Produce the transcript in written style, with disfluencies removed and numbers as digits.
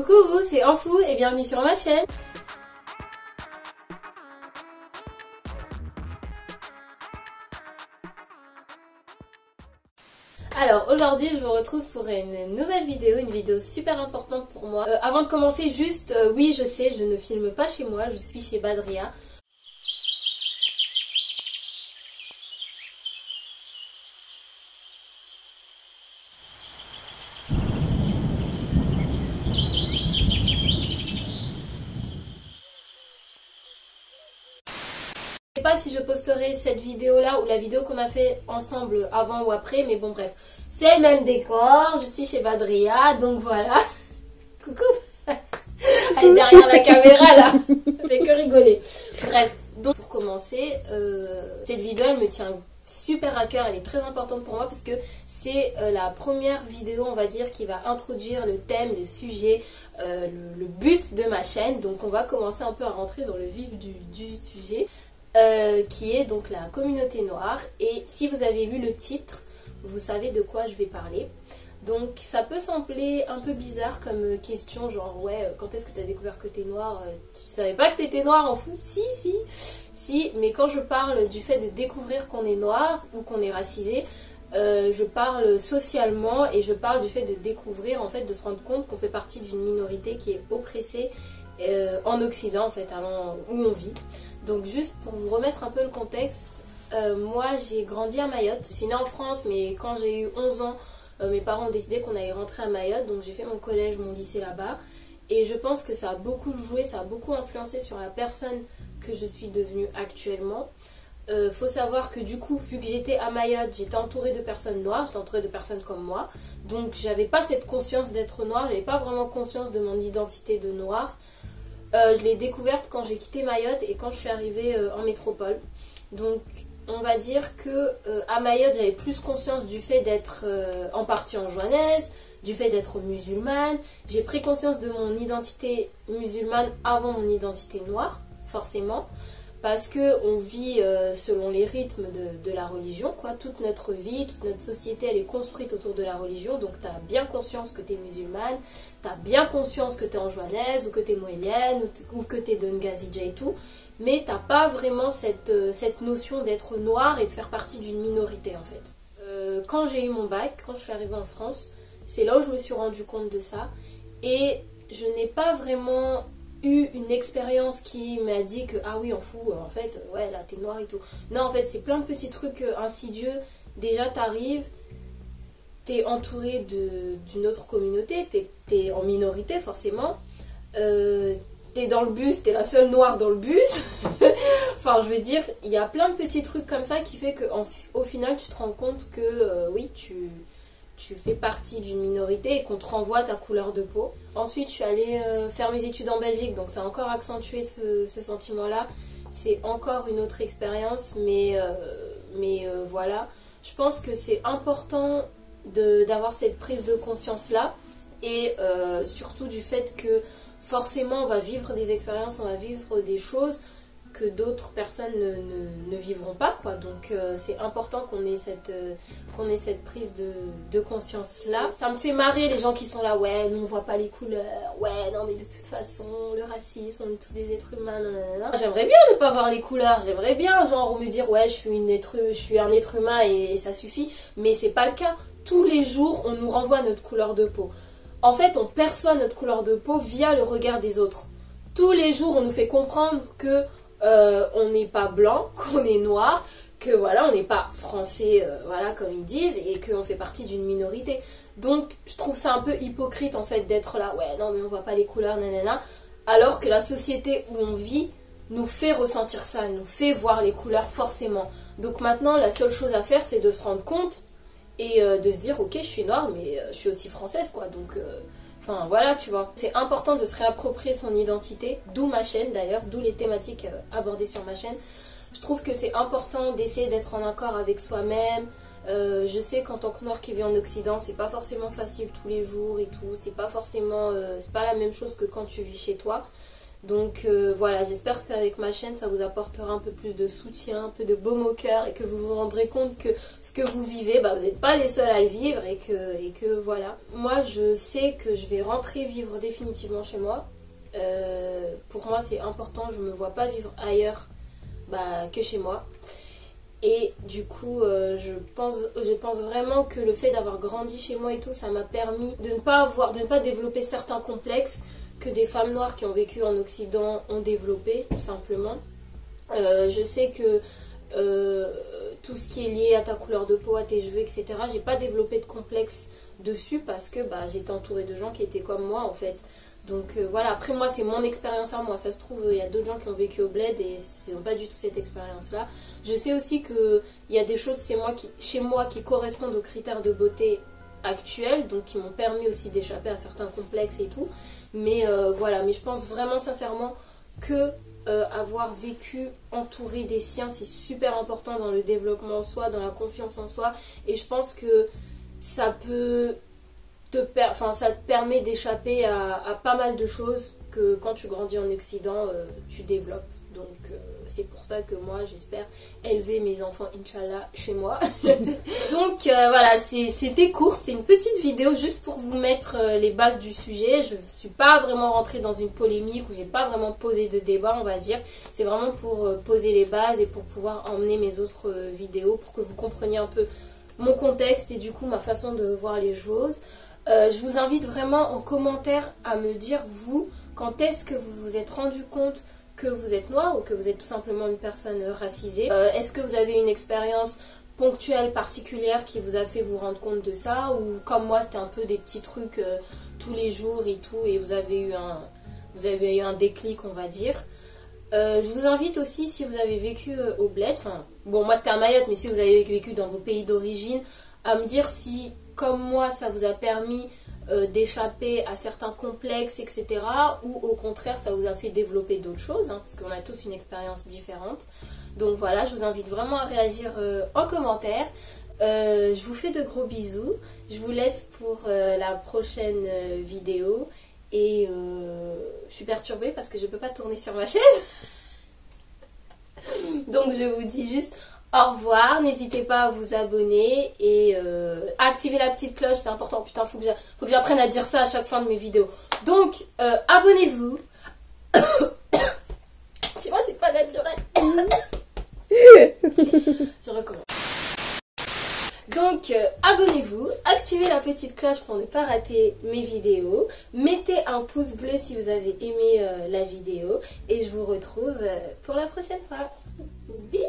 Coucou, c'est Enfou et bienvenue sur ma chaîne. Alors aujourd'hui je vous retrouve pour une nouvelle vidéo, une vidéo super importante pour moi. Avant de commencer juste, oui je sais, je ne filme pas chez moi, je suis chez Badria. Je sais pas si je posterai cette vidéo là ou la vidéo qu'on a fait ensemble avant ou après, mais bon bref, c'est le même décor, je suis chez Badria, donc voilà. Coucou. Elle est derrière la caméra là, elle fait que rigoler. Bref, donc pour commencer, cette vidéo elle me tient super à cœur, elle est très importante pour moi parce que c'est la première vidéo on va dire qui va introduire le thème, le sujet, le but de ma chaîne. Donc on va commencer un peu à rentrer dans le vif du sujet. Qui est donc la communauté noire, et si vous avez lu le titre vous savez de quoi je vais parler. Donc ça peut sembler un peu bizarre comme question, genre ouais quand est-ce que tu as découvert que t'es noire, tu savais pas que t'étais noire en fou? Si, mais quand je parle du fait de découvrir qu'on est noir ou qu'on est racisé, je parle socialement, et je parle du fait de découvrir, en fait de se rendre compte qu'on fait partie d'une minorité qui est oppressée en Occident en fait, où on vit. Donc juste pour vous remettre un peu le contexte, moi j'ai grandi à Mayotte. Je suis née en France, mais quand j'ai eu 11 ans, mes parents ont décidé qu'on allait rentrer à Mayotte. Donc j'ai fait mon collège, mon lycée là-bas. Et je pense que ça a beaucoup joué, ça a beaucoup influencé sur la personne que je suis devenue actuellement. Faut savoir que du coup, vu que j'étais à Mayotte, j'étais entourée de personnes noires, j'étais entourée de personnes comme moi. Donc j'avais pas cette conscience d'être noire, j'avais pas vraiment conscience de mon identité de noire. Je l'ai découverte quand j'ai quitté Mayotte et quand je suis arrivée en métropole. Donc on va dire que à Mayotte j'avais plus conscience du fait d'être en partie anjouanaise, du fait d'être musulmane. J'ai pris conscience de mon identité musulmane avant mon identité noire, forcément. Parce qu'on vit selon les rythmes de la religion, quoi. Toute notre vie, toute notre société, elle est construite autour de la religion. Donc tu as bien conscience que tu es musulmane, tu as bien conscience que tu es anjouanaise, ou que tu es mohélienne, ou que tu es Dengazidja et tout. Mais tu n'as pas vraiment cette notion d'être noire et de faire partie d'une minorité en fait. Quand j'ai eu mon bac, quand je suis arrivée en France, c'est là où je me suis rendu compte de ça. Et je n'ai pas vraiment eu une expérience qui m'a dit que ah oui en fou en fait ouais là t'es noire et tout. Non, en fait c'est plein de petits trucs insidieux. Déjà t'arrives, t'es entouré d'une autre communauté, t'es en minorité forcément, t'es dans le bus, t'es la seule noire dans le bus. Enfin je veux dire, il y a plein de petits trucs comme ça qui fait que au final tu te rends compte que oui tu fais partie d'une minorité et qu'on te renvoie ta couleur de peau. Ensuite, je suis allée faire mes études en Belgique, donc ça a encore accentué ce sentiment-là. C'est encore une autre expérience, mais voilà. Je pense que c'est important d'avoir cette prise de conscience-là, et surtout du fait que forcément on va vivre des expériences, on va vivre des choses que d'autres personnes ne vivront pas, quoi. Donc c'est important qu'on ait cette prise de conscience là. Ça me fait marrer les gens qui sont là, ouais nous on voit pas les couleurs, ouais non mais de toute façon le racisme, on est tous des êtres humains, nanana. J'aimerais bien ne pas voir les couleurs, j'aimerais bien genre me dire ouais je suis un être humain et ça suffit, mais c'est pas le cas. Tous les jours on nous renvoie notre couleur de peau. En fait on perçoit notre couleur de peau via le regard des autres. Tous les jours on nous fait comprendre que on n'est pas blanc, qu'on est noir, que voilà, on n'est pas français, voilà, comme ils disent, et qu'on fait partie d'une minorité. Donc je trouve ça un peu hypocrite en fait d'être là, ouais non mais on voit pas les couleurs, nanana, alors que la société où on vit nous fait ressentir ça, nous fait voir les couleurs forcément. Donc maintenant la seule chose à faire c'est de se rendre compte et de se dire ok je suis noire mais je suis aussi française quoi, donc enfin voilà tu vois. C'est important de se réapproprier son identité, d'où ma chaîne d'ailleurs, d'où les thématiques abordées sur ma chaîne. Je trouve que c'est important d'essayer d'être en accord avec soi-même. Je sais qu'en tant que noir qui vit en Occident, c'est pas forcément facile tous les jours et tout, c'est pas forcément, c'est pas la même chose que quand tu vis chez toi. Donc voilà, j'espère qu'avec ma chaîne ça vous apportera un peu plus de soutien, un peu de baume au cœur et que vous vous rendrez compte que ce que vous vivez, bah, vous n'êtes pas les seuls à le vivre et que voilà. Moi je sais que je vais rentrer vivre définitivement chez moi. Pour moi c'est important, je ne me vois pas vivre ailleurs que chez moi. Et du coup je pense vraiment que le fait d'avoir grandi chez moi et tout, ça m'a permis de ne pas développer certains complexes que des femmes noires qui ont vécu en Occident ont développé, tout simplement. Je sais que tout ce qui est lié à ta couleur de peau, à tes cheveux, etc., j'ai pas développé de complexe dessus parce que j'étais entourée de gens qui étaient comme moi en fait. Donc voilà, après moi c'est mon expérience à moi, ça se trouve il y a d'autres gens qui ont vécu au bled et ils n'ont pas du tout cette expérience là. Je sais aussi qu'il y a des choses chez moi qui correspondent aux critères de beauté actuels, donc qui m'ont permis aussi d'échapper à certains complexes et tout. Mais voilà, mais je pense vraiment sincèrement que avoir vécu entouré des siens, c'est super important dans le développement en soi, dans la confiance en soi. Et je pense que ça ça te permet d'échapper à pas mal de choses que quand tu grandis en Occident, tu développes. Donc c'est pour ça que moi j'espère élever mes enfants Inch'Allah chez moi. Donc voilà, c'était court, c'était une petite vidéo juste pour vous mettre les bases du sujet. Je ne suis pas vraiment rentrée dans une polémique ou j'ai pas vraiment posé de débat, on va dire. C'est vraiment pour poser les bases et pour pouvoir emmener mes autres vidéos pour que vous compreniez un peu mon contexte et du coup ma façon de voir les choses. Je vous invite vraiment en commentaire à me dire vous, quand est-ce que vous vous êtes rendu compte que vous êtes noir ou que vous êtes tout simplement une personne racisée. Est-ce que vous avez une expérience ponctuelle, particulière qui vous a fait vous rendre compte de ça, ou comme moi c'était un peu des petits trucs tous les jours et tout et vous avez eu un déclic on va dire. Je vous invite aussi, si vous avez vécu au bled, enfin bon moi c'était à Mayotte, mais si vous avez vécu dans vos pays d'origine, à me dire si comme moi ça vous a permis d'échapper à certains complexes, etc. ou au contraire ça vous a fait développer d'autres choses, parce qu'on a tous une expérience différente. Donc voilà, je vous invite vraiment à réagir en commentaire. Je vous fais de gros bisous, je vous laisse pour la prochaine vidéo et je suis perturbée parce que je ne peux pas tourner sur ma chaise. Donc je vous dis juste au revoir, n'hésitez pas à vous abonner et à activer la petite cloche, c'est important. Putain, faut que j'apprenne à dire ça à chaque fin de mes vidéos. Donc, abonnez-vous. Tu vois, c'est pas naturel. Je recommence. Donc, abonnez-vous, activez la petite cloche pour ne pas rater mes vidéos. Mettez un pouce bleu si vous avez aimé la vidéo. Et je vous retrouve pour la prochaine fois. Bisous.